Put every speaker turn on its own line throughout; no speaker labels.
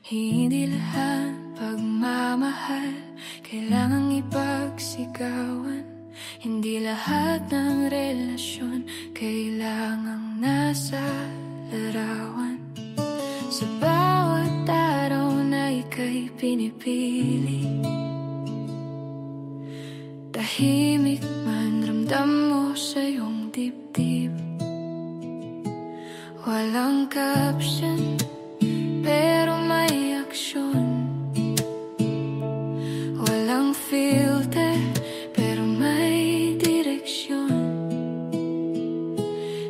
Hindi lahat pagmamahal kailangang ipagsigawan. Hindi lahat ng relasyon kailangang nasa larawan. Sa bawat araw na ika'y pinipili, tahimik man ramdam mo sa iyong dibdib. Walang caption pero may aksyon. Walang filter pero may direksyon.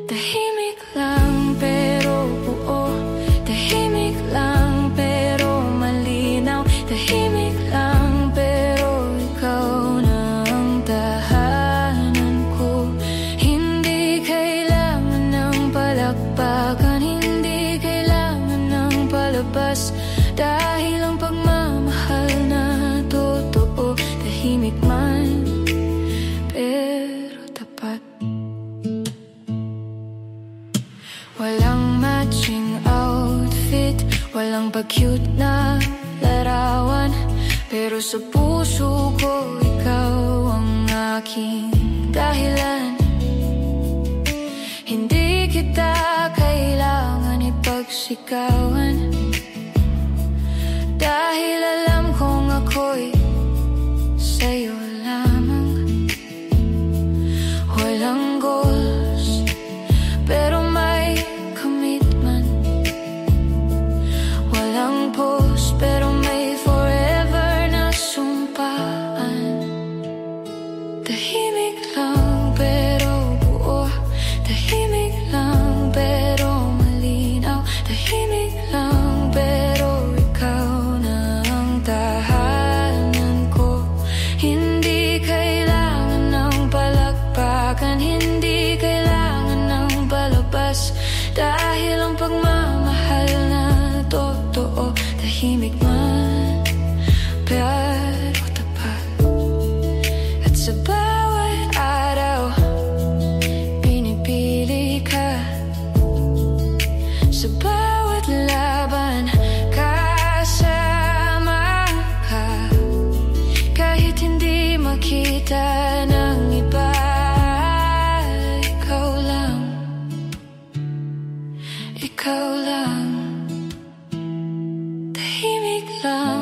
Tahimik lang pero buo. Tahimik lang pero malinaw. Tahimik lang pero ikaw na ang tahanan ko. Hindi kailangan ng palakpakan, hindi kailangan ng palabas. Dahil ang pagmamahal na totoo, tahimik man pero tapat. Walang matching outfit, walang pa-cute na larawan, pero sa puso ko ikaw ang aking dahilan. Hindi kita kailangan ipagsigawan, dahil alam kong ako'y sa'yo lamang. Walang goals pero may commitment. Walang post pero may forever na sumpaan. Tahimik lang pero buo. Tahimik lang pero malinaw. Tahimik lang pero ikaw na ang tahanan ko. Hindi kailangan ng palakpakan, hindi kailangan ng palabas. Dahil ang pagmamahal na totoo, tahimik man pero tapat. At sa bawat araw pinipili ka. Sa bawat laban kasama ka. Kahit hindi makita ng iba, ikaw lang. Ikaw lang. Tahimik lang